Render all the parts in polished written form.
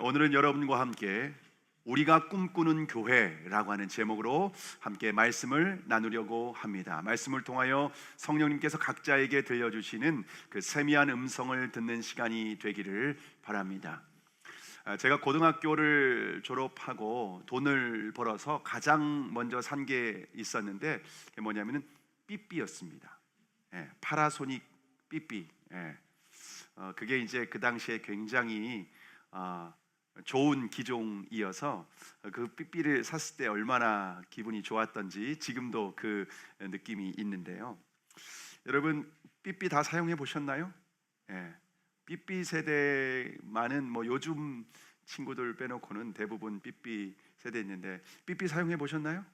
오늘은 여러분과 함께 우리가 꿈꾸는 교회라고 하는 제목으로 함께 말씀을 나누려고 합니다. 말씀을 통하여 성령님께서 각자에게 들려주시는 그 세미한 음성을 듣는 시간이 되기를 바랍니다. 제가 고등학교를 졸업하고 돈을 벌어서 가장 먼저 산 게 있었는데 그게 뭐냐면은 삐삐였습니다. 파라소닉 삐삐. 그게 이제 그 당시에 굉장히 좋은 기종이어서 그 삐삐를 샀을 때 얼마나 기분이 좋았던지 지금도 그 느낌이 있는데요. 여러분 삐삐 다 사용해 보셨나요? 삐삐 세대만은 뭐 요즘 친구들 빼놓고는 대부분 삐삐 세대였는데 삐삐 사용해 보셨나요?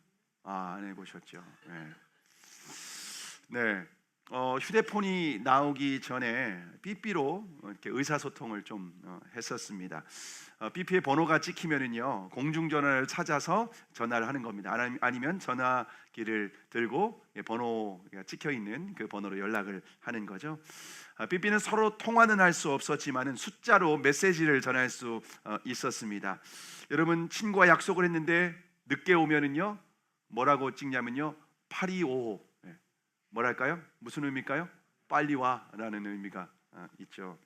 안 해보셨죠. 네. 휴대폰이 나오기 전에 삐삐로 이렇게 의사소통을 좀 했었습니다. 삐삐의 번호가 찍히면은요 공중전화를 찾아서 전화를 하는 겁니다. 아니면 전화기를 들고 번호가 찍혀 있는 그 번호로 연락을 하는 거죠. 삐삐는 서로 통화는 할 수 없었지만은 숫자로 메시지를 전할 수 있었습니다. 여러분 친구와 약속을 했는데 늦게 오면은요 뭐라고 찍냐면요 8255. 뭐랄까요? 무슨 의미일까요? 빨리 와라는 의미가 있죠.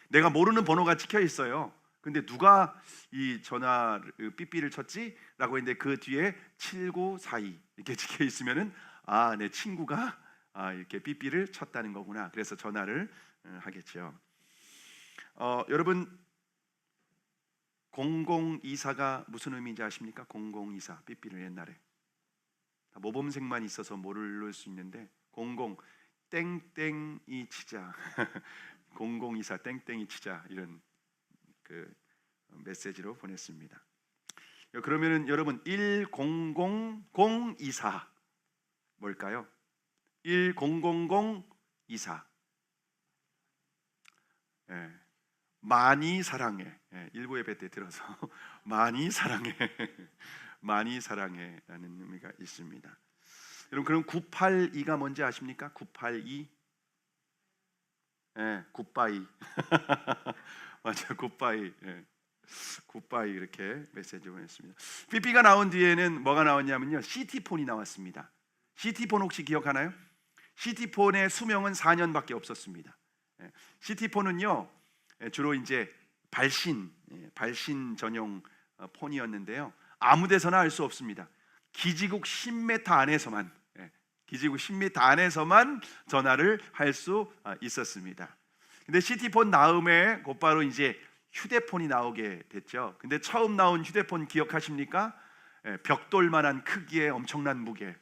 내가 모르는 번호가 찍혀 있어요. 근데 누가 이 전화 삐삐를 쳤지? 라고 했는데 그 뒤에 7942 이렇게 찍혀 있으면은 내 친구가 이렇게 삐삐를 쳤다는 거구나. 그래서 전화를 하겠죠. 여러분 0024가 무슨 의미인지 아십니까? 0024 삐삐를 옛날에 모범생만 있어서 모를 수 있는데 00 땡땡이 치자 0024 땡땡이 치자 이런 그 메시지로 보냈습니다. 그러면은 여러분 100024 뭘까요? 100024 많이 사랑해. 일부 예배 때 들어서 많이 사랑해 많이 사랑해라는 의미가 있습니다. 여러분 그럼 982가 뭔지 아십니까? 982 굿바이 맞아요. 굿바이 굿바이 이렇게 메시지 보냈습니다. 삐삐가 나온 뒤에는 뭐가 나왔냐면요 시티폰이 나왔습니다. 시티폰 혹시 기억하나요? 시티폰의 수명은 4년밖에 없었습니다. 시티폰은요 주로 이제 발신 전용 폰이었는데요 아무 데서나 할 수 없습니다. 기지국 10m 안에서만 기지국 10m 안에서만 전화를 할 수 있었습니다. 근데 시티폰 다음에 곧바로 이제 휴대폰이 나오게 됐죠. 근데 처음 나온 휴대폰 기억하십니까? 벽돌만한 크기의 엄청난 무게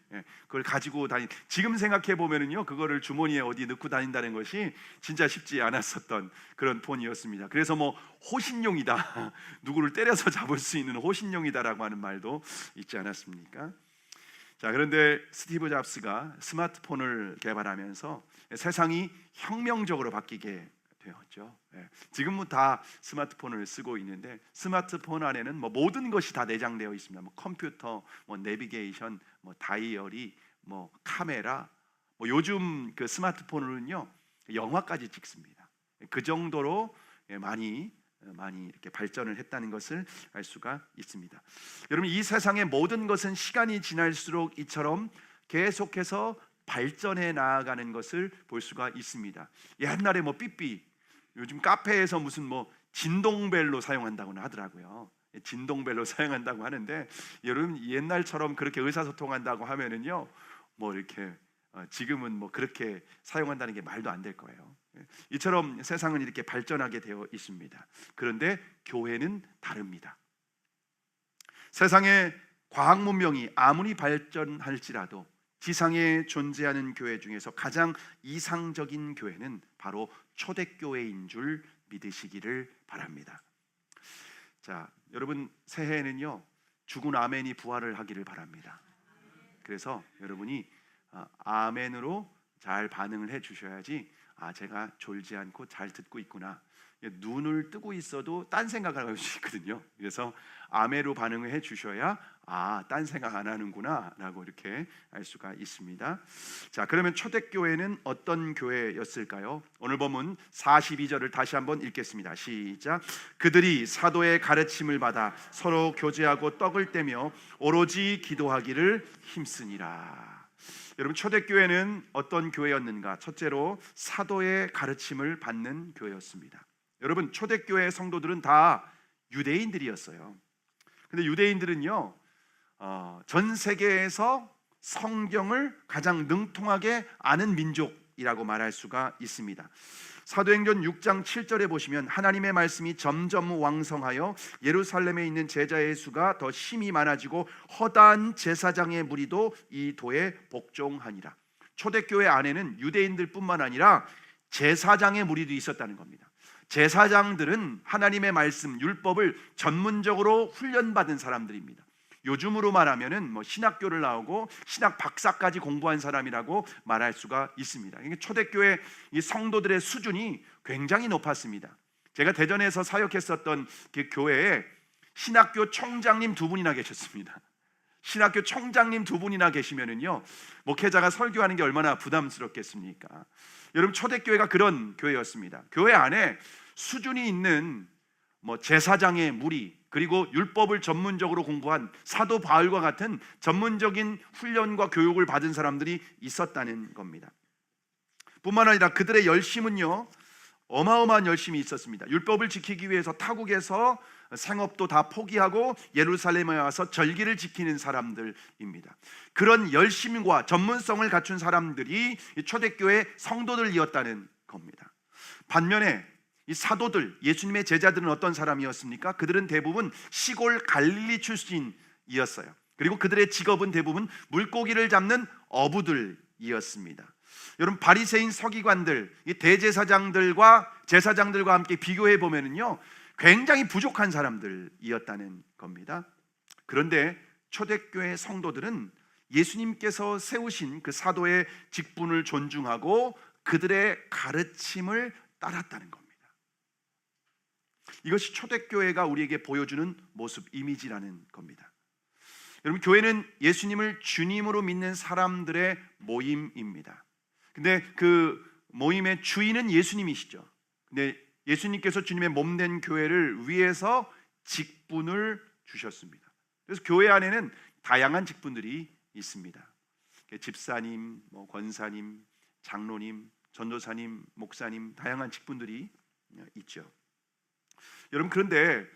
그걸 가지고 지금 생각해 보면은요 그거를 주머니에 어디 넣고 다닌다는 것이 진짜 쉽지 않았었던 그런 폰이었습니다. 그래서 뭐 호신용이다 누구를 때려서 잡을 수 있는 호신용이다라고 하는 말도 있지 않았습니까? 자 그런데 스티브 잡스가 스마트폰을 개발하면서 세상이 혁명적으로 바뀌게 되었죠. 지금은 다 스마트폰을 쓰고 있는데 스마트폰 안에는 뭐 모든 것이 다 내장되어 있습니다. 뭐 컴퓨터, 뭐 내비게이션, 뭐 다이어리, 뭐 카메라, 뭐 요즘 그 스마트폰으로는요 영화까지 찍습니다. 그 정도로 많이 이렇게 발전을 했다는 것을 알 수가 있습니다. 여러분 이 세상의 모든 것은 시간이 지날수록 이처럼 계속해서 발전해 나아가는 것을 볼 수가 있습니다. 옛날에 뭐 삐삐 요즘 카페에서 무슨 뭐 진동벨로 사용한다고 하더라고요. 진동벨로 사용한다고 하는데 여러분 옛날처럼 그렇게 의사소통한다고 하면은요 뭐 이렇게 지금은 뭐 그렇게 사용한다는 게 말도 안 될 거예요. 이처럼 세상은 이렇게 발전하게 되어 있습니다. 그런데 교회는 다릅니다. 세상의 과학 문명이 아무리 발전할지라도 지상에 존재하는 교회 중에서 가장 이상적인 교회는 바로 초대교회인 줄 믿으시기를 바랍니다. 자, 여러분 새해에는요 죽은 아멘이 부활을 하기를 바랍니다. 그래서 여러분이 아멘으로 잘 반응을 해 주셔야지 제가 졸지 않고 잘 듣고 있구나. 눈을 뜨고 있어도 딴 생각을 할 수 있거든요. 그래서 아멘으로 반응을 해 주셔야 딴 생각 안 하는구나 라고 이렇게 알 수가 있습니다. 자, 그러면 초대교회는 어떤 교회였을까요? 오늘 본문 42절을 다시 한번 읽겠습니다. 시작. 그들이 사도의 가르침을 받아 서로 교제하고 떡을 떼며 오로지 기도하기를 힘쓰니라. 여러분, 초대교회는 어떤 교회였는가? 첫째로 사도의 가르침을 받는 교회였습니다. 여러분, 초대교회 성도들은 다 유대인들이었어요. 근데 유대인들은요, 전 세계에서 성경을 가장 능통하게 아는 민족이라고 말할 수가 있습니다. 사도행전 6장 7절에 보시면 하나님의 말씀이 점점 왕성하여 예루살렘에 있는 제자의 수가 더 심히 많아지고 허다한 제사장의 무리도 이 도에 복종하니라. 초대교회 안에는 유대인들뿐만 아니라 제사장의 무리도 있었다는 겁니다. 제사장들은 하나님의 말씀, 율법을 전문적으로 훈련받은 사람들입니다. 요즘으로 말하면은 신학교를 나오고 신학 박사까지 공부한 사람이라고 말할 수가 있습니다. 초대교회 이 성도들의 수준이 굉장히 높았습니다. 제가 대전에서 사역했었던 그 교회에 신학교 총장님 2분이나 계셨습니다. 신학교 총장님 2분이나 계시면은요, 목회자가 설교하는 게 얼마나 부담스럽겠습니까? 여러분, 초대교회가 그런 교회였습니다. 교회 안에 수준이 있는 제사장의 무리, 그리고 율법을 전문적으로 공부한 사도 바울과 같은 전문적인 훈련과 교육을 받은 사람들이 있었다는 겁니다. 뿐만 아니라 그들의 열심은요, 어마어마한 열심이 있었습니다. 율법을 지키기 위해서 타국에서 생업도 다 포기하고 예루살렘에 와서 절기를 지키는 사람들입니다. 그런 열심과 전문성을 갖춘 사람들이 초대교회 성도들이었다는 겁니다. 반면에 이 사도들, 예수님의 제자들은 어떤 사람이었습니까? 그들은 대부분 시골 갈릴리 출신이었어요. 그리고 그들의 직업은 대부분 물고기를 잡는 어부들이었습니다. 여러분, 바리새인 서기관들, 이 대제사장들과 제사장들과 함께 비교해 보면은요, 굉장히 부족한 사람들이었다는 겁니다. 그런데 초대교회 성도들은 예수님께서 세우신 그 사도의 직분을 존중하고 그들의 가르침을 따랐다는 겁니다. 이것이 초대교회가 우리에게 보여주는 모습, 이미지라는 겁니다. 여러분, 교회는 예수님을 주님으로 믿는 사람들의 모임입니다. 근데 그 모임의 주인은 예수님이시죠. 근데 예수님께서 주님의 몸된 교회를 위해서 직분을 주셨습니다. 그래서 교회 안에는 다양한 직분들이 있습니다. 집사님, 권사님, 장로님, 전도사님, 목사님, 다양한 직분들이 있죠. 여러분, 그런데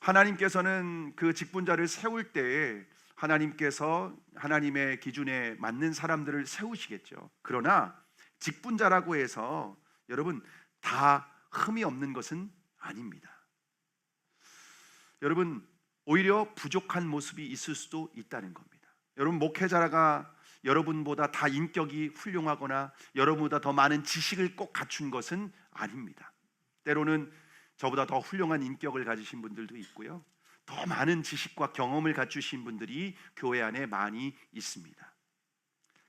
하나님께서는 그 직분자를 세울 때에 하나님께서 하나님의 기준에 맞는 사람들을 세우시겠죠. 그러나 직분자라고 해서 여러분 다 흠이 없는 것은 아닙니다. 여러분, 오히려 부족한 모습이 있을 수도 있다는 겁니다. 여러분, 목회자가 여러분보다 다 인격이 훌륭하거나 여러분보다 더 많은 지식을 꼭 갖춘 것은 아닙니다. 때로는 저보다 더 훌륭한 인격을 가지신 분들도 있고요, 더 많은 지식과 경험을 갖추신 분들이 교회 안에 많이 있습니다.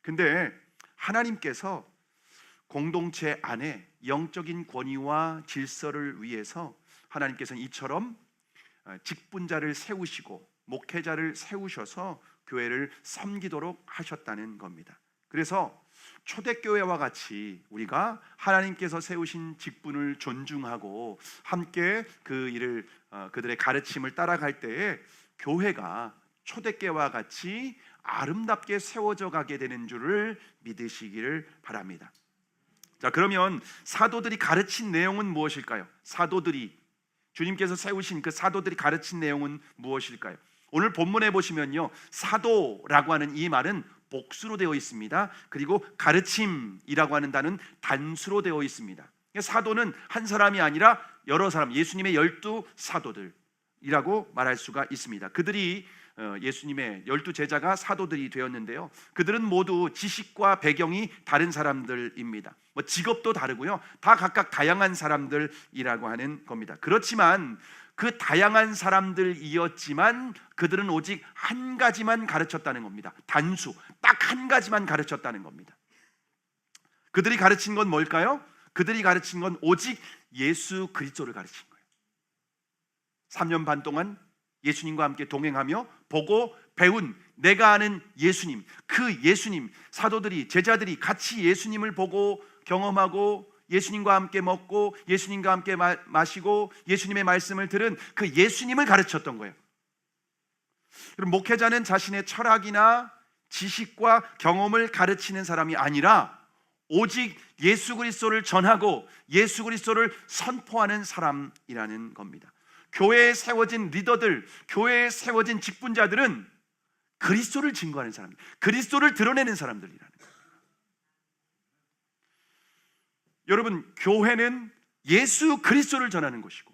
근데 하나님께서 공동체 안에 영적인 권위와 질서를 위해서 하나님께서는 이처럼 직분자를 세우시고 목회자를 세우셔서 교회를 섬기도록 하셨다는 겁니다. 그래서 초대교회와 같이 우리가 하나님께서 세우신 직분을 존중하고 함께 그 일을 그들의 가르침을 따라갈 때에 교회가 초대교회와 같이 아름답게 세워져 가게 되는 줄을 믿으시기를 바랍니다. 자, 그러면 사도들이 가르친 내용은 무엇일까요? 사도들이 주님께서 세우신 그 사도들이 가르친 내용은 무엇일까요? 오늘 본문에 보시면요, 사도라고 하는 이 말은 복수로 되어 있습니다. 그리고 가르침이라고 하는 단어는 단수로 되어 있습니다. 사도는 한 사람이 아니라 여러 사람, 예수님의 12 사도들이라고 말할 수가 있습니다. 그들이 예수님의 12 제자가 사도들이 되었는데요, 그들은 모두 지식과 배경이 다른 사람들입니다. 직업도 다르고요, 다 각각 다양한 사람들이라고 하는 겁니다. 그렇지만 그 다양한 사람들이었지만 그들은 오직 한 가지만 가르쳤다는 겁니다. 단수, 딱 한 가지만 가르쳤다는 겁니다. 그들이 가르친 건 뭘까요? 그들이 가르친 건 오직 예수 그리스도를 가르친 거예요. 3년 반 동안 예수님과 함께 동행하며 보고 배운 내가 아는 예수님, 그 예수님, 사도들이, 제자들이 같이 예수님을 보고 경험하고 예수님과 함께 먹고 예수님과 함께 마시고 예수님의 말씀을 들은 그 예수님을 가르쳤던 거예요. 그럼 목회자는 자신의 철학이나 지식과 경험을 가르치는 사람이 아니라 오직 예수 그리스도를 전하고 예수 그리스도를 선포하는 사람이라는 겁니다. 교회에 세워진 리더들, 교회에 세워진 직분자들은 그리스도를 증거하는 사람들, 그리스도를 드러내는 사람들이라는 거예요. 여러분, 교회는 예수 그리스도를 전하는 것이고,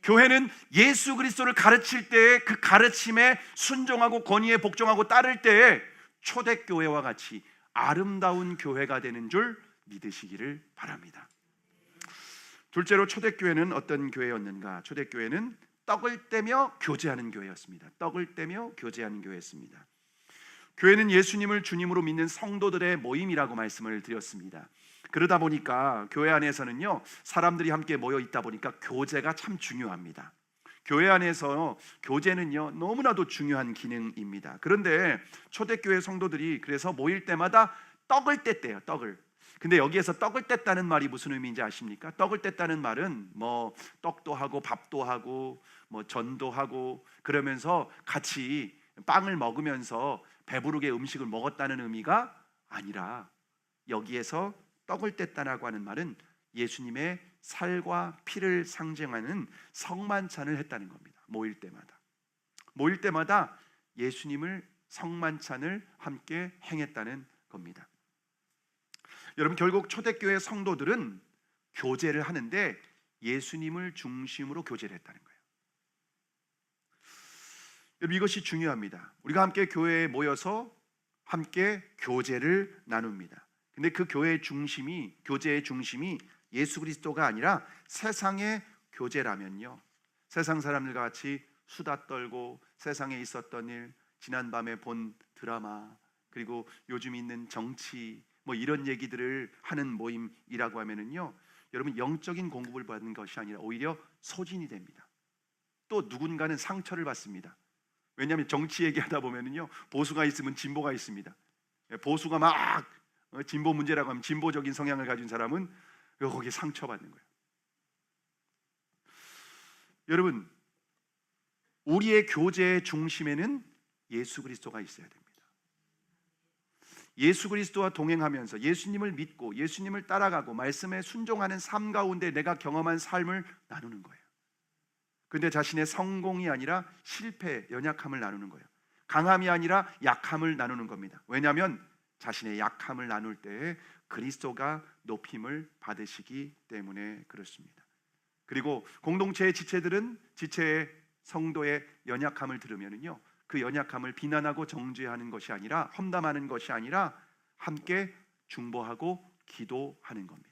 교회는 예수 그리스도를 가르칠 때에 그 가르침에 순종하고 권위에 복종하고 따를 때에 초대교회와 같이 아름다운 교회가 되는 줄 믿으시기를 바랍니다. 둘째로 초대교회는 어떤 교회였는가? 초대교회는 떡을 떼며 교제하는 교회였습니다. 떡을 떼며 교제하는 교회였습니다. 교회는 예수님을 주님으로 믿는 성도들의 모임이라고 말씀을 드렸습니다. 그러다 보니까 교회 안에서는요, 사람들이 함께 모여 있다 보니까 교제가 참 중요합니다. 교회 안에서 교제는요 너무나도 중요한 기능입니다. 그런데 초대교회 성도들이 그래서 모일 때마다 떡을 뗐대요. 떡을. 근데 여기에서 떡을 뗐다는 말이 무슨 의미인지 아십니까? 떡을 뗐다는 말은 뭐 떡도 하고 밥도 하고 뭐 전도 하고 그러면서 같이 빵을 먹으면서 배부르게 음식을 먹었다는 의미가 아니라, 여기에서 떡을 뗐다라고 하는 말은 예수님의 살과 피를 상징하는 성만찬을 했다는 겁니다. 모일 때마다 예수님을 성만찬을 함께 행했다는 겁니다. 여러분, 결국 초대교회 성도들은 교제를 하는데 예수님을 중심으로 교제를 했다는 거예요. 여러분, 이것이 중요합니다. 우리가 함께 교회에 모여서 함께 교제를 나눕니다. 근데 그 교제의 중심이 예수 그리스도가 아니라 세상의 교제라면요, 세상 사람들과 같이 수다 떨고 세상에 있었던 일, 지난밤에 본 드라마, 그리고 요즘 있는 정치 뭐 이런 얘기들을 하는 모임이라고 하면은요, 여러분, 영적인 공급을 받는 것이 아니라 오히려 소진이 됩니다. 또 누군가는 상처를 받습니다. 왜냐하면 정치 얘기하다 보면은요, 보수가 있으면 진보가 있습니다. 보수가 막 진보 문제라고 하면 진보적인 성향을 가진 사람은 거기에 상처받는 거예요. 여러분, 우리의 교제의 중심에는 예수 그리스도가 있어야 됩니다. 예수 그리스도와 동행하면서 예수님을 믿고 예수님을 따라가고 말씀에 순종하는 삶 가운데 내가 경험한 삶을 나누는 거예요. 근데 자신의 성공이 아니라 실패, 연약함을 나누는 거예요. 강함이 아니라 약함을 나누는 겁니다. 왜냐하면 자신의 약함을 나눌 때에 그리스도가 높임을 받으시기 때문에 그렇습니다. 그리고 공동체의 지체들은 지체의 성도의 연약함을 들으면은요, 그 연약함을 비난하고 정죄하는 것이 아니라, 험담하는 것이 아니라 함께 중보하고 기도하는 겁니다.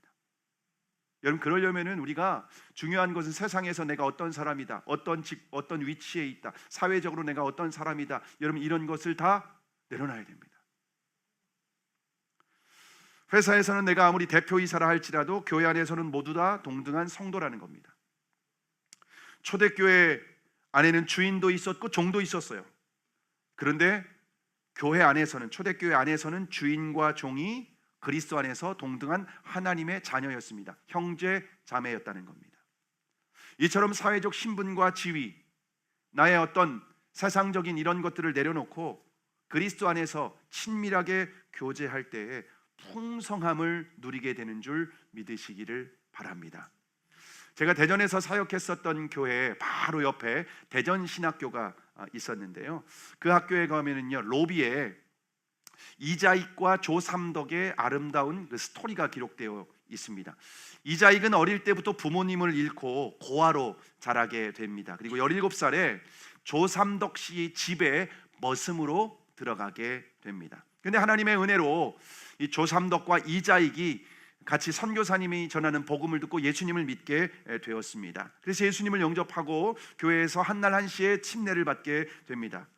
여러분, 그러려면은 우리가 중요한 것은 세상에서 내가 어떤 사람이다, 어떤 위치에 있다, 사회적으로 내가 어떤 사람이다, 여러분, 이런 것을 다 내려놔야 됩니다. 회사에서는 내가 아무리 대표이사라 할지라도 교회 안에서는 모두 다 동등한 성도라는 겁니다. 초대교회 안에는 주인도 있었고 종도 있었어요. 그런데 교회 안에서는, 초대교회 안에서는 주인과 종이 그리스도 안에서 동등한 하나님의 자녀였습니다. 형제 자매였다는 겁니다. 이처럼 사회적 신분과 지위, 나의 어떤 세상적인 이런 것들을 내려놓고 그리스도 안에서 친밀하게 교제할 때에 풍성함을 누리게 되는 줄 믿으시기를 바랍니다. 제가 대전에서 사역했었던 교회 바로 옆에 대전신학교가 있었는데요, 그 학교에 가면은요, 로비에 이자익과 조삼덕의 아름다운 그 스토리가 기록되어 있습니다. 이자익은 어릴 때부터 부모님을 잃고 고아로 자라게 됩니다. 그리고 17살에 조삼덕 씨 집에 머슴으로 들어가게 됩니다. 그런데 하나님의 은혜로 이 조삼덕과 이자익이 같이 선교사님이 전하는 복음을 듣고 예수님을 믿게 되었습니다. 그래서 예수님을 영접하고 교회에서 한날 한시에 침례를 받게 됩니다.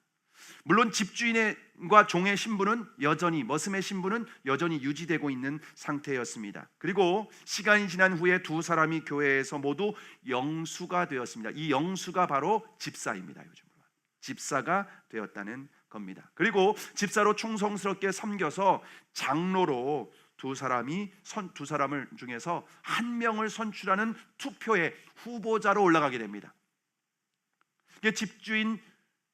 물론 집주인과 종의 신분은 여전히, 머슴의 신분은 여전히 유지되고 있는 상태였습니다. 그리고 시간이 지난 후에 두 사람이 교회에서 모두 영수가 되었습니다. 이 영수가 바로 집사입니다. 요즘으로 집사가 되었다는 겁니다. 그리고 집사로 충성스럽게 섬겨서 장로로 두 사람을 중에서 한 명을 선출하는 투표의 후보자로 올라가게 됩니다. 이게 집주인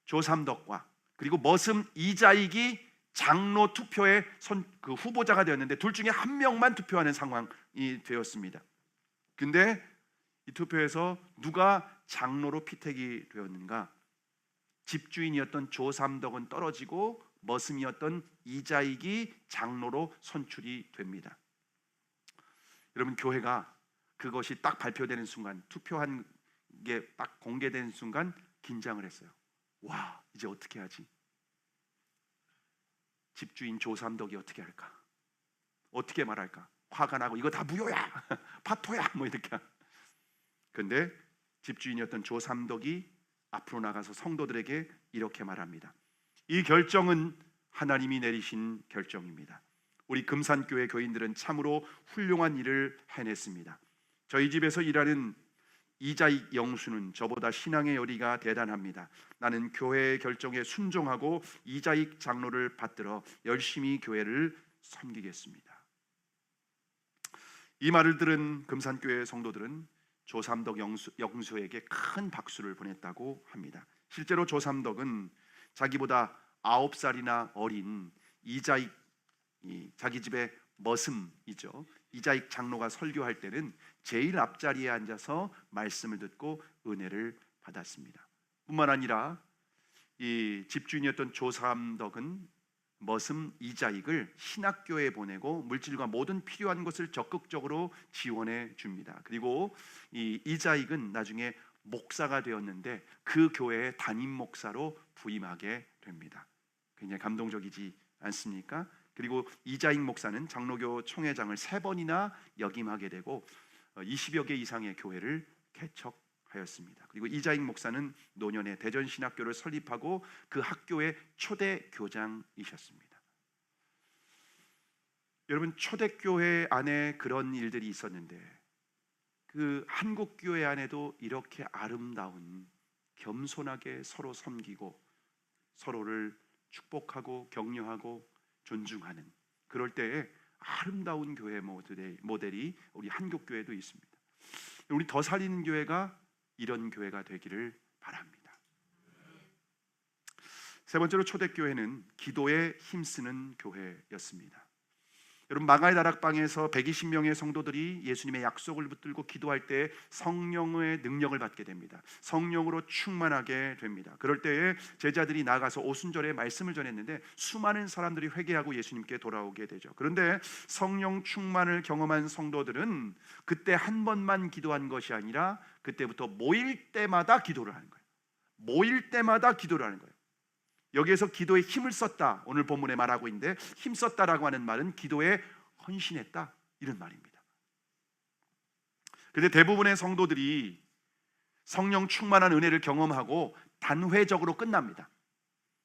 조삼덕과 그리고 머슴 이자익이 장로 투표의 후보자가 되었는데 둘 중에 한 명만 투표하는 상황이 되었습니다. 근데 이 투표에서 누가 장로로 피택이 되었는가? 집주인이었던 조삼덕은 떨어지고 머슴이었던 이자익이 장로로 선출이 됩니다. 여러분, 교회가 그것이 딱 발표되는 순간, 투표한 게 딱 공개된 순간 긴장을 했어요. 와, 이제 어떻게 하지? 집주인 조삼덕이 어떻게 할까? 어떻게 말할까? 화가 나고 이거 다 무효야, 파토야, 뭐 이렇게. 근데 집주인이었던 조삼덕이 앞으로 나가서 성도들에게 이렇게 말합니다. 이 결정은 하나님이 내리신 결정입니다. 우리 금산교회 교인들은 참으로 훌륭한 일을 해냈습니다. 저희 집에서 일하는 이자익 영수는 저보다 신앙의 열의가 대단합니다. 나는 교회의 결정에 순종하고 이자익 장로를 받들어 열심히 교회를 섬기겠습니다. 이 말을 들은 금산교회 성도들은 조삼덕 영수에게 큰 박수를 보냈다고 합니다. 실제로 조삼덕은 자기보다 9살이나 어린 이자익, 자기 집의 머슴이죠, 이자익 장로가 설교할 때는 제일 앞자리에 앉아서 말씀을 듣고 은혜를 받았습니다. 뿐만 아니라 이 집주인이었던 조삼덕은 머슴 이자익을 신학교에 보내고 물질과 모든 필요한 것을 적극적으로 지원해 줍니다. 그리고 이 이자익은 나중에 목사가 되었는데 그 교회의 담임 목사로 부임하게 됩니다. 굉장히 감동적이지 않습니까? 그리고 이자익 목사는 장로교 총회장을 3번이나 역임하게 되고 20여 개 이상의 교회를 개척하였습니다. 그리고 이자익 목사는 노년에 대전신학교를 설립하고 그 학교의 초대 교장이셨습니다. 여러분, 초대교회 안에 그런 일들이 있었는데 그 한국교회 안에도 이렇게 아름다운, 겸손하게 서로 섬기고 서로를 축복하고 격려하고 존중하는, 그럴 때에 아름다운 교회 모델이 우리 한국교회도 있습니다. 우리 더 살리는 교회가 이런 교회가 되기를 바랍니다. 세 번째로 초대교회는 기도에 힘쓰는 교회였습니다. 여러분, 마가의 다락방에서 120명의 성도들이 예수님의 약속을 붙들고 기도할 때 성령의 능력을 받게 됩니다. 성령으로 충만하게 됩니다. 그럴 때에 제자들이 나가서 오순절에 말씀을 전했는데 수많은 사람들이 회개하고 예수님께 돌아오게 되죠. 그런데 성령 충만을 경험한 성도들은 그때 한 번만 기도한 것이 아니라 그때부터 모일 때마다 기도를 하는 거예요. 모일 때마다 기도를 하는 거예요. 여기에서 기도에 힘을 썼다, 오늘 본문에 말하고 있는데 힘썼다라고 하는 말은 기도에 헌신했다, 이런 말입니다. 그런데 대부분의 성도들이 성령 충만한 은혜를 경험하고 단회적으로 끝납니다.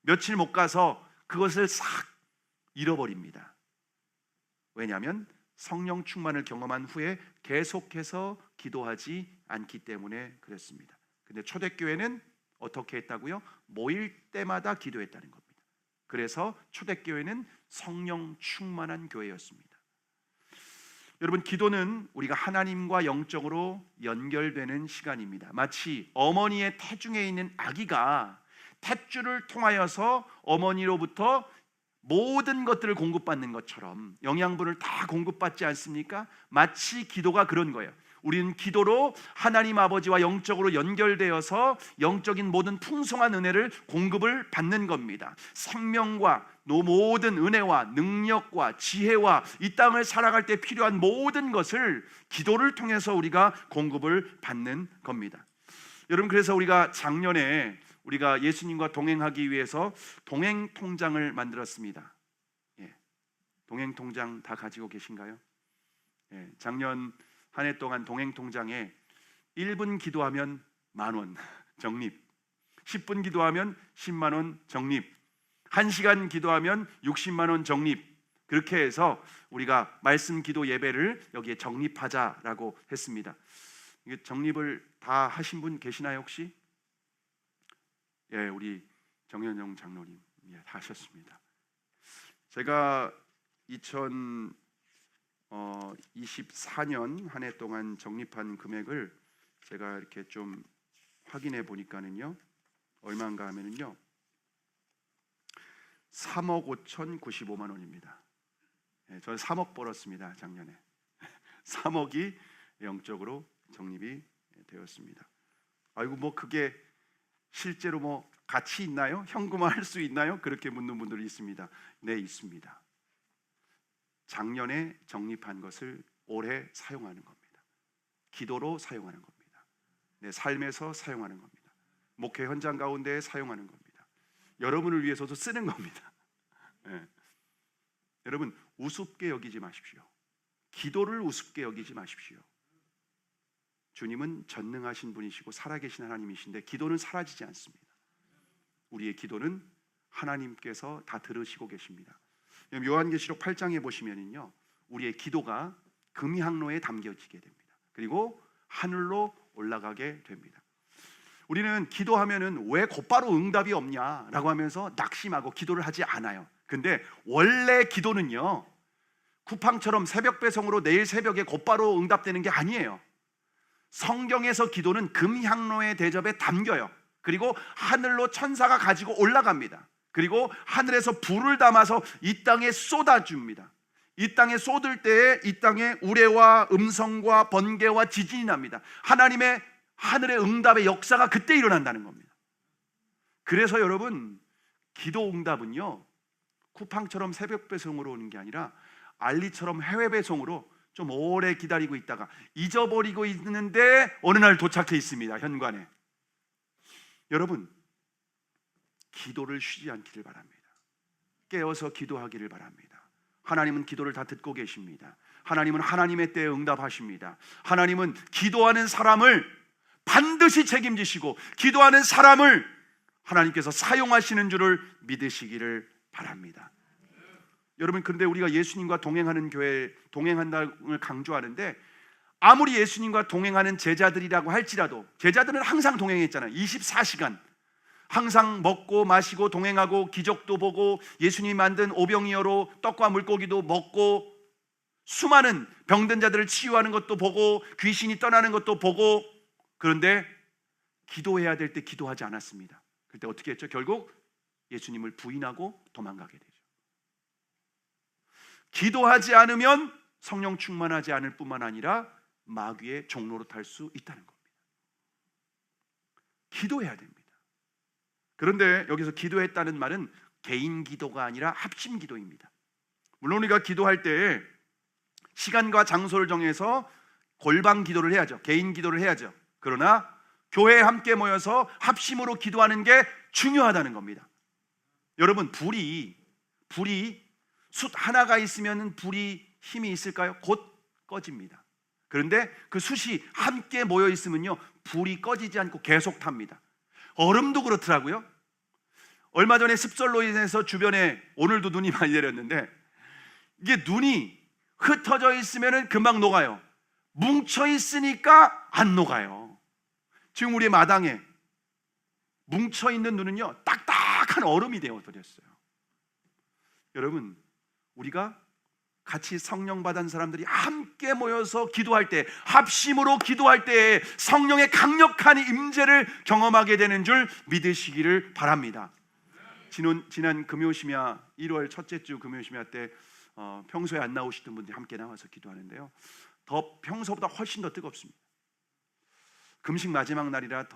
며칠 못 가서 그것을 싹 잃어버립니다. 왜냐하면 성령 충만을 경험한 후에 계속해서 기도하지 않기 때문에 그렇습니다. 근데 초대교회는 어떻게 했다고요? 모일 때마다 기도했다는 겁니다. 그래서 초대교회는 성령 충만한 교회였습니다. 여러분, 기도는 우리가 하나님과 영적으로 연결되는 시간입니다. 마치 어머니의 태중에 있는 아기가 탯줄을 통하여서 어머니로부터 모든 것들을 공급받는 것처럼 영양분을 다 공급받지 않습니까? 마치 기도가 그런 거예요. 우리는 기도로 하나님 아버지와 영적으로 연결되어서 영적인 모든 풍성한 은혜를 공급을 받는 겁니다. 생명과 모든 은혜와 능력과 지혜와 이 땅을 살아갈 때 필요한 모든 것을 기도를 통해서 우리가 공급을 받는 겁니다. 여러분, 그래서 우리가 작년에 우리가 예수님과 동행하기 위해서 동행 통장을 만들었습니다. 동행 통장 다 가지고 계신가요? 작년 한 해 동안 동행 통장에 1분 기도하면 10,000원 적립, 10분 기도하면 10만 원 적립, 1시간 기도하면 60만 원 적립. 그렇게 해서 우리가 말씀 기도 예배를 여기에 적립하자라고 했습니다. 이게 적립을 다 하신 분 계시나요 혹시? 예, 우리 정현영 장로님 예, 다 하셨습니다. 제가 2024년 한 해 동안 적립한 금액을 제가 이렇게 좀 확인해 보니까는요, 얼마인가 하면은요 3억 5,095만 원입니다. 예, 저는 3억 벌었습니다 작년에. 3억이 영적으로 적립이 되었습니다. 아이고 뭐 그게 실제로 뭐 가치 있나요? 현금화할 수 있나요? 그렇게 묻는 분들이 있습니다. 네, 있습니다. 작년에 적립한 것을 올해 사용하는 겁니다. 기도로 사용하는 겁니다. 내 삶에서 사용하는 겁니다. 목회 현장 가운데 사용하는 겁니다. 여러분을 위해서도 쓰는 겁니다. 네. 여러분 우습게 여기지 마십시오. 기도를 우습게 여기지 마십시오. 주님은 전능하신 분이시고 살아계신 하나님이신데 기도는 사라지지 않습니다. 우리의 기도는 하나님께서 다 들으시고 계십니다. 요한계시록 8장에 보시면은요, 우리의 기도가 금향로에 담겨지게 됩니다. 그리고 하늘로 올라가게 됩니다. 우리는 기도하면은 왜 곧바로 응답이 없냐라고 하면서 낙심하고 기도를 하지 않아요. 근데 원래 기도는요, 쿠팡처럼 새벽 배송으로 내일 새벽에 곧바로 응답되는 게 아니에요. 성경에서 기도는 금향로의 대접에 담겨요. 그리고 하늘로 천사가 가지고 올라갑니다. 그리고 하늘에서 불을 담아서 이 땅에 쏟아줍니다. 이 땅에 쏟을 때에 이 땅에 우레와 음성과 번개와 지진이 납니다. 하나님의 하늘의 응답의 역사가 그때 일어난다는 겁니다. 그래서 여러분 기도 응답은요 쿠팡처럼 새벽 배송으로 오는 게 아니라 알리처럼 해외 배송으로 좀 오래 기다리고 있다가 잊어버리고 있는데 어느 날 도착해 있습니다. 현관에. 여러분 기도를 쉬지 않기를 바랍니다. 깨어서 기도하기를 바랍니다. 하나님은 기도를 다 듣고 계십니다. 하나님은 하나님의 때에 응답하십니다. 하나님은 기도하는 사람을 반드시 책임지시고 기도하는 사람을 하나님께서 사용하시는 줄을 믿으시기를 바랍니다. 여러분 그런데 우리가 예수님과 동행하는 교회 동행한다를 강조하는데 아무리 예수님과 동행하는 제자들이라고 할지라도 제자들은 항상 동행했잖아요. 24시간 항상 먹고 마시고 동행하고 기적도 보고 예수님이 만든 오병이어로 떡과 물고기도 먹고 수많은 병든 자들을 치유하는 것도 보고 귀신이 떠나는 것도 보고 그런데 기도해야 될 때 기도하지 않았습니다. 그때 어떻게 했죠? 결국 예수님을 부인하고 도망가게 되죠. 기도하지 않으면 성령 충만하지 않을 뿐만 아니라 마귀의 종로로 탈 수 있다는 겁니다. 기도해야 됩니다. 그런데 여기서 기도했다는 말은 개인 기도가 아니라 합심 기도입니다. 물론 우리가 기도할 때 시간과 장소를 정해서 골방 기도를 해야죠. 개인 기도를 해야죠. 그러나 교회에 함께 모여서 합심으로 기도하는 게 중요하다는 겁니다. 여러분 불이 숯 하나가 있으면 불이 힘이 있을까요? 곧 꺼집니다. 그런데 그 숯이 함께 모여 있으면요 불이 꺼지지 않고 계속 탑니다. 얼음도 그렇더라고요. 얼마 전에 습설로 인해서 주변에 오늘도 눈이 많이 내렸는데 이게 눈이 흩어져 있으면 금방 녹아요. 뭉쳐 있으니까 안 녹아요. 지금 우리 마당에 뭉쳐 있는 눈은요 딱딱한 얼음이 되어버렸어요. 여러분 우리가 같이 성령 받은 사람들이 함께 모여서 기도할 때 합심으로 기도할 때 성령의 강력한 임재를 경험하게 되는 줄 믿으시기를 바랍니다. 지난 금요심야 1월 첫째 주 금요심야 때 평소에 안 나오시던 분들이 함께 나와서 기도하는데요 더 평소보다 훨씬 더 뜨겁습니다. 금식 마지막 날이라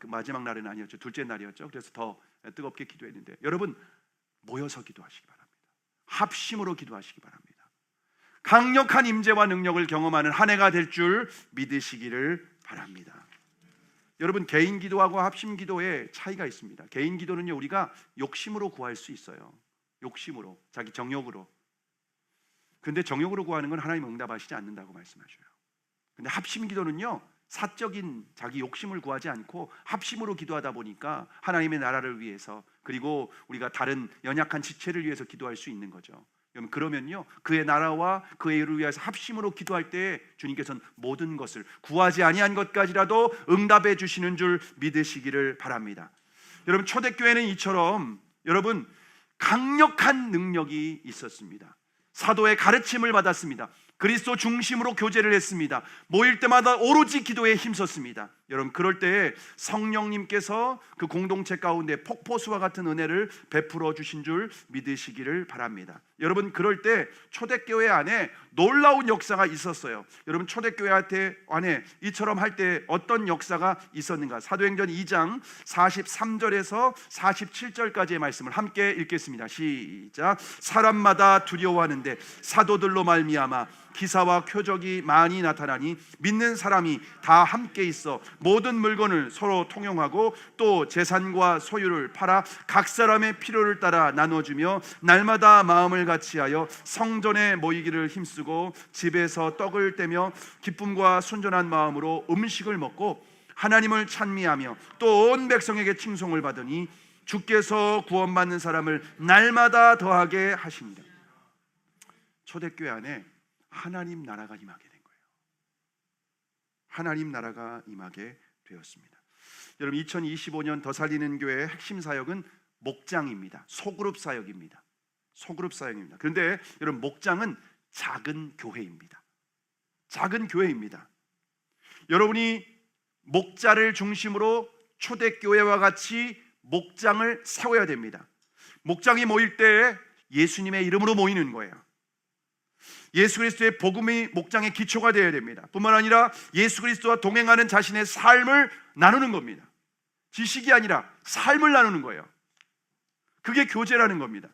마지막 날은 아니었죠. 둘째 날이었죠. 그래서 더 뜨겁게 기도했는데 여러분 모여서 기도하시기 바랍니다. 합심으로 기도하시기 바랍니다. 강력한 임재와 능력을 경험하는 한 해가 될 줄 믿으시기를 바랍니다. 여러분 개인 기도하고 합심 기도에 차이가 있습니다. 개인 기도는요 우리가 욕심으로 구할 수 있어요. 욕심으로 자기 정욕으로. 근데 정욕으로 구하는 건 하나님 응답하시지 않는다고 말씀하셔요. 근데 합심 기도는요 사적인 자기 욕심을 구하지 않고 합심으로 기도하다 보니까 하나님의 나라를 위해서 그리고 우리가 다른 연약한 지체를 위해서 기도할 수 있는 거죠. 그러면요, 그의 나라와 그의 일을 위해서 합심으로 기도할 때 주님께서는 모든 것을 구하지 아니한 것까지라도 응답해 주시는 줄 믿으시기를 바랍니다. 여러분, 초대교회는 이처럼 여러분 강력한 능력이 있었습니다. 사도의 가르침을 받았습니다. 그리스도 중심으로 교제를 했습니다. 모일 때마다 오로지 기도에 힘썼습니다. 여러분, 그럴 때 성령님께서 그 공동체 가운데 폭포수와 같은 은혜를 베풀어 주신 줄 믿으시기를 바랍니다. 여러분, 그럴 때 초대교회 안에 놀라운 역사가 있었어요. 여러분, 초대교회 안에 이처럼 할 때 어떤 역사가 있었는가? 사도행전 2장 43절에서 47절까지의 말씀을 함께 읽겠습니다. 시작. 사람마다 두려워하는데 사도들로 말미암아 기사와 표적이 많이 나타나니 믿는 사람이 다 함께 있어 모든 물건을 서로 통용하고 또 재산과 소유를 팔아 각 사람의 필요를 따라 나눠주며 날마다 마음을 같이하여 성전에 모이기를 힘쓰고 집에서 떡을 떼며 기쁨과 순전한 마음으로 음식을 먹고 하나님을 찬미하며 또 온 백성에게 칭송을 받으니 주께서 구원받는 사람을 날마다 더하게 하십니다. 초대교회 안에 하나님 나라가 임하게 된 거예요. 하나님 나라가 임하게 되었습니다. 여러분, 2025년 더 살리는 교회의 핵심 사역은 목장입니다. 소그룹 사역입니다. 소그룹 사역입니다. 그런데 여러분, 목장은 작은 교회입니다. 작은 교회입니다. 여러분이 목자를 중심으로 초대교회와 같이 목장을 세워야 됩니다. 목장이 모일 때 예수님의 이름으로 모이는 거예요. 예수 그리스도의 복음이 목장의 기초가 되어야 됩니다. 뿐만 아니라 예수 그리스도와 동행하는 자신의 삶을 나누는 겁니다. 지식이 아니라 삶을 나누는 거예요. 그게 교제라는 겁니다.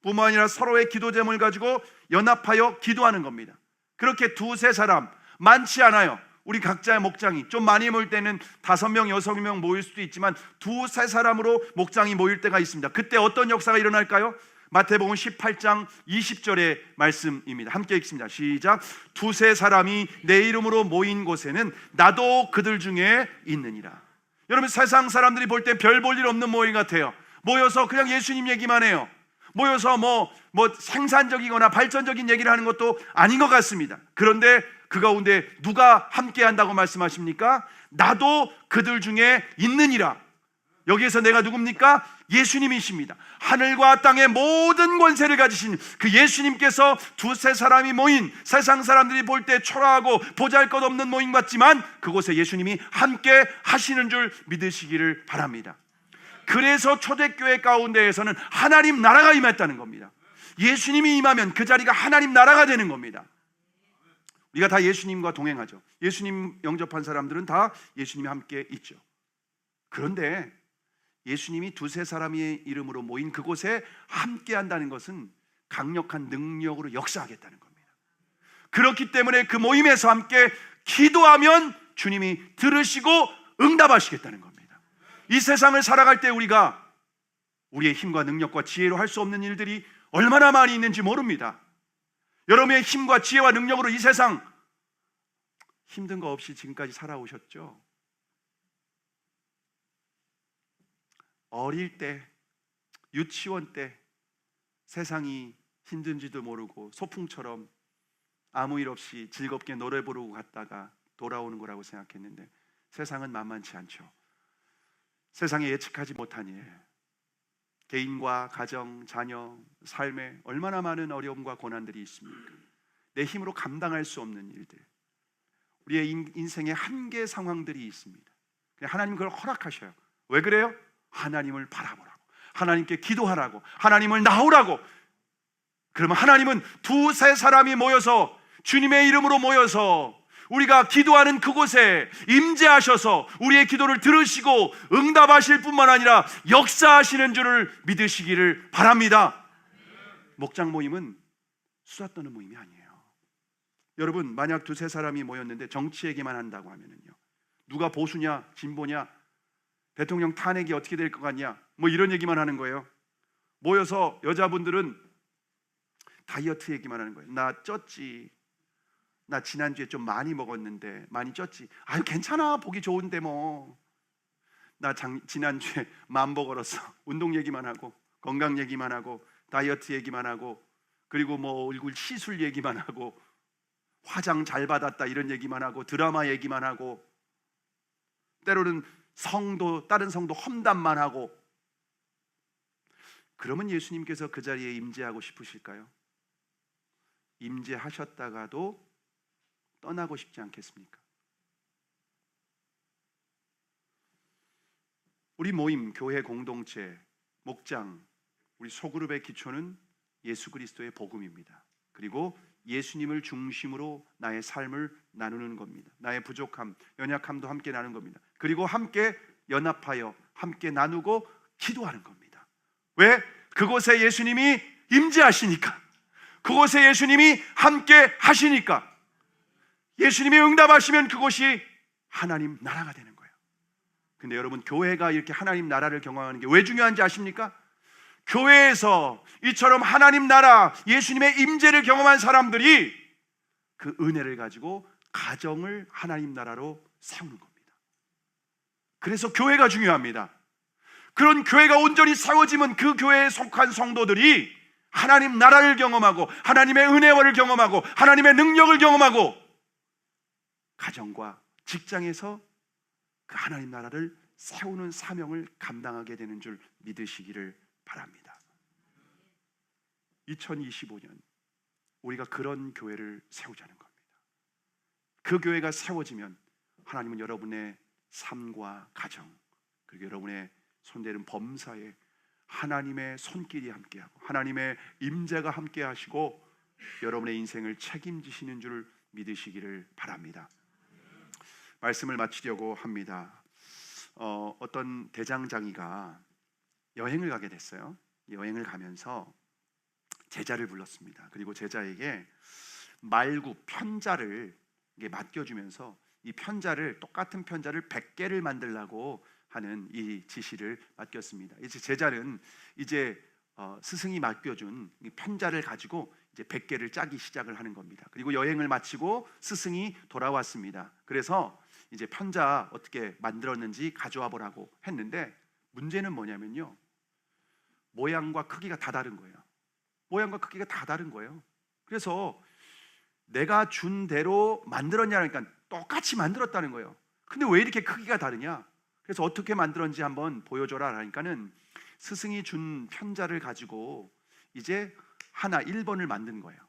뿐만 아니라 서로의 기도 제목을 가지고 연합하여 기도하는 겁니다. 그렇게 두세 사람, 많지 않아요. 우리 각자의 목장이 좀 많이 모일 때는 5명, 6명 모일 수도 있지만 두세 사람으로 목장이 모일 때가 있습니다. 그때 어떤 역사가 일어날까요? 마태복음 18장 20절의 말씀입니다. 함께 읽습니다. 시작. 두세 사람이 내 이름으로 모인 곳에는 나도 그들 중에 있느니라. 여러분, 세상 사람들이 볼 때 별 볼 일 없는 모임 같아요. 모여서 그냥 예수님 얘기만 해요. 모여서 뭐 생산적이거나 발전적인 얘기를 하는 것도 아닌 것 같습니다. 그런데 그 가운데 누가 함께 한다고 말씀하십니까? 나도 그들 중에 있느니라. 여기에서 내가 누굽니까? 예수님이십니다. 하늘과 땅의 모든 권세를 가지신 그 예수님께서 두세 사람이 모인, 세상 사람들이 볼 때 초라하고 보잘것없는 모임 같지만 그곳에 예수님이 함께 하시는 줄 믿으시기를 바랍니다. 그래서 초대교회 가운데에서는 하나님 나라가 임했다는 겁니다. 예수님이 임하면 그 자리가 하나님 나라가 되는 겁니다. 우리가 다 예수님과 동행하죠. 예수님 영접한 사람들은 다 예수님이 함께 있죠. 그런데 예수님이 두세 사람의 이름으로 모인 그곳에 함께 한다는 것은 강력한 능력으로 역사하겠다는 겁니다. 그렇기 때문에 그 모임에서 함께 기도하면 주님이 들으시고 응답하시겠다는 겁니다. 이 세상을 살아갈 때 우리가 우리의 힘과 능력과 지혜로 할 수 없는 일들이 얼마나 많이 있는지 모릅니다. 여러분의 힘과 지혜와 능력으로 이 세상 힘든 거 없이 지금까지 살아오셨죠? 어릴 때, 유치원 때 세상이 힘든지도 모르고 소풍처럼 아무 일 없이 즐겁게 노래 부르고 갔다가 돌아오는 거라고 생각했는데 세상은 만만치 않죠. 세상에 예측하지 못한 일, 개인과 가정, 자녀, 삶에 얼마나 많은 어려움과 고난들이 있습니까? 내 힘으로 감당할 수 없는 일들, 우리의 인생의 한계 상황들이 있습니다. 하나님 그걸 허락하셔요. 왜 그래요? 하나님을 바라보라고, 하나님께 기도하라고, 하나님을 나오라고. 그러면 하나님은 두세 사람이 모여서 주님의 이름으로 모여서 우리가 기도하는 그곳에 임재하셔서 우리의 기도를 들으시고 응답하실 뿐만 아니라 역사하시는 줄을 믿으시기를 바랍니다. 목장 모임은 수다 떠는 모임이 아니에요. 여러분, 만약 두세 사람이 모였는데 정치 얘기만 한다고 하면은요, 누가 보수냐 진보냐, 대통령 탄핵이 어떻게 될 것 같냐, 뭐 이런 얘기만 하는 거예요. 모여서 여자분들은 다이어트 얘기만 하는 거예요. 나 쪘지, 나 지난주에 좀 많이 먹었는데 많이 쪘지. 아유 괜찮아, 보기 좋은데 뭐. 지난주에 만보 걸었어. 운동 얘기만 하고 건강 얘기만 하고 다이어트 얘기만 하고 그리고 뭐 얼굴 시술 얘기만 하고 화장 잘 받았다 이런 얘기만 하고 드라마 얘기만 하고 때로는 다른 성도 험담만 하고. 그러면 예수님께서 그 자리에 임재하고 싶으실까요? 임재하셨다가도 떠나고 싶지 않겠습니까? 우리 모임, 교회 공동체, 목장, 우리 소그룹의 기초는 예수 그리스도의 복음입니다. 그리고 예수님을 중심으로 나의 삶을 나누는 겁니다. 나의 부족함, 연약함도 함께 나누는 겁니다. 그리고 함께 연합하여 함께 나누고 기도하는 겁니다. 왜? 그곳에 예수님이 임재하시니까, 그곳에 예수님이 함께 하시니까. 예수님이 응답하시면 그곳이 하나님 나라가 되는 거예요. 근데 여러분, 교회가 이렇게 하나님 나라를 경험하는 게 왜 중요한지 아십니까? 교회에서 이처럼 하나님 나라, 예수님의 임재를 경험한 사람들이 그 은혜를 가지고 가정을 하나님 나라로 세우는 겁니다. 그래서 교회가 중요합니다. 그런 교회가 온전히 세워지면 그 교회에 속한 성도들이 하나님 나라를 경험하고 하나님의 은혜를 경험하고 하나님의 능력을 경험하고 가정과 직장에서 그 하나님 나라를 세우는 사명을 감당하게 되는 줄 믿으시기를 바랍니다. 2025년 우리가 그런 교회를 세우자는 겁니다. 그 교회가 세워지면 하나님은 여러분의 삶과 가정, 그리고 여러분의 손대는 범사에 하나님의 손길이 함께하고 하나님의 임재가 함께하시고 여러분의 인생을 책임지시는 줄 믿으시기를 바랍니다. 말씀을 마치려고 합니다. 어떤 대장장이가 여행을 가게 됐어요. 여행을 가면서 제자를 불렀습니다. 그리고 제자에게 말구, 편자를 맡겨주면서 이 편자를, 똑같은 편자를 100개를 만들라고 하는 이 지시를 맡겼습니다. 이제 제자는 이제 스승이 맡겨준 이 편자를 가지고 이제 100개를 짜기 시작을 하는 겁니다. 그리고 여행을 마치고 스승이 돌아왔습니다. 그래서 이제 편자 어떻게 만들었는지 가져와 보라고 했는데, 문제는 뭐냐면요, 모양과 크기가 다 다른 거예요. 모양과 크기가 다 다른 거예요. 그래서 내가 준 대로 만들었냐니까 똑같이 만들었다는 거예요. 근데 왜 이렇게 크기가 다르냐? 그래서 어떻게 만들었는지 한번 보여줘라 하니까는 스승이 준 편자를 가지고 이제 하나 1번을 만든 거예요.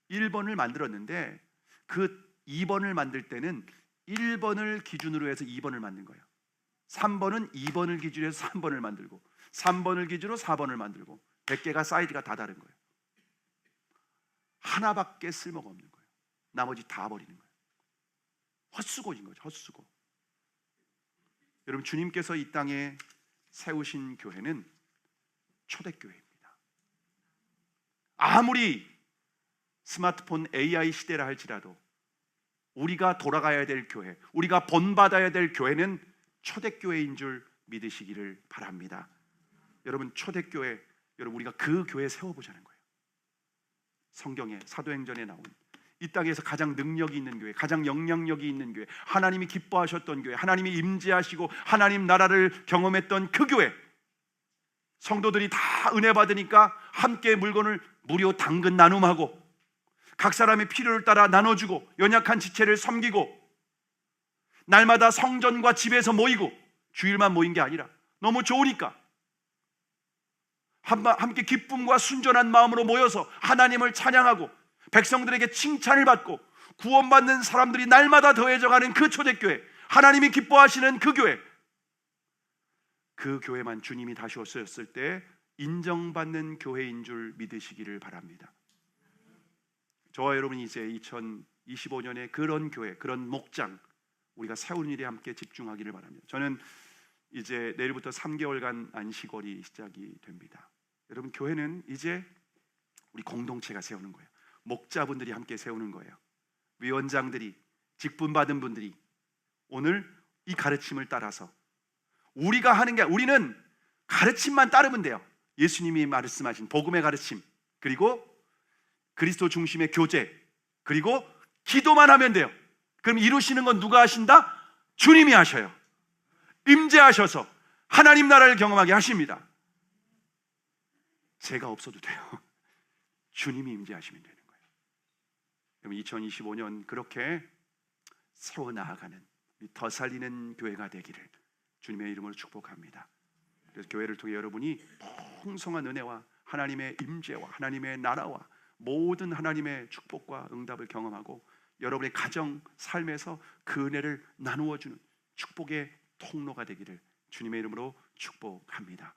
1번을 만들었는데 그 2번을 만들 때는 1번을 기준으로 해서 2번을 만든 거예요. 3번은 2번을 기준으로 해서 3번을 만들고 3번을 기준으로 4번을 만들고 100개가 사이즈가 다 다른 거예요. 하나밖에 쓸모가 없는 거예요. 나머지 다 버리는 거예요. 헛수고인 거죠. 헛수고. 여러분, 주님께서 이 땅에 세우신 교회는 초대교회입니다. 아무리 스마트폰 AI 시대라 할지라도 우리가 돌아가야 될 교회, 우리가 본받아야 될 교회는 초대교회인 줄 믿으시기를 바랍니다. 여러분, 초대교회, 여러분 우리가 그 교회 세워보자는 거예요. 성경에, 사도행전에 나온 이 땅에서 가장 능력이 있는 교회, 가장 영향력이 있는 교회, 하나님이 기뻐하셨던 교회, 하나님이 임재하시고 하나님 나라를 경험했던 그 교회, 성도들이 다 은혜 받으니까 함께 물건을 무료 당근 나눔하고 각 사람의 필요를 따라 나눠주고 연약한 지체를 섬기고 날마다 성전과 집에서 모이고 주일만 모인 게 아니라 너무 좋으니까 함께 기쁨과 순전한 마음으로 모여서 하나님을 찬양하고 백성들에게 칭찬을 받고 구원받는 사람들이 날마다 더해져가는 그 초대교회, 하나님이 기뻐하시는 그 교회, 그 교회만 주님이 다시 오셨을 때 인정받는 교회인 줄 믿으시기를 바랍니다. 저와 여러분이 이제 2025년에 그런 교회, 그런 목장 우리가 세우는 일에 함께 집중하기를 바랍니다. 저는 이제 내일부터 3개월간 안식월이 시작이 됩니다. 여러분, 교회는 이제 우리 공동체가 세우는 거예요. 목자분들이 함께 세우는 거예요. 위원장들이, 직분받은 분들이 오늘 이 가르침을 따라서 우리가 하는 게, 우리는 가르침만 따르면 돼요. 예수님이 말씀하신 복음의 가르침, 그리고 그리스도 중심의 교제, 그리고 기도만 하면 돼요. 그럼 이루시는 건 누가 하신다? 주님이 하셔요. 임재하셔서 하나님 나라를 경험하게 하십니다. 새가 없어도 돼요. 주님이 임재하시면 되는 거예요. 그럼 2025년 그렇게 새로 나아가는 더 살리는 교회가 되기를 주님의 이름으로 축복합니다. 그래서 교회를 통해 여러분이 풍성한 은혜와 하나님의 임재와 하나님의 나라와 모든 하나님의 축복과 응답을 경험하고 여러분의 가정, 삶에서 그 은혜를 나누어 주는 축복의 통로가 되기를 주님의 이름으로 축복합니다.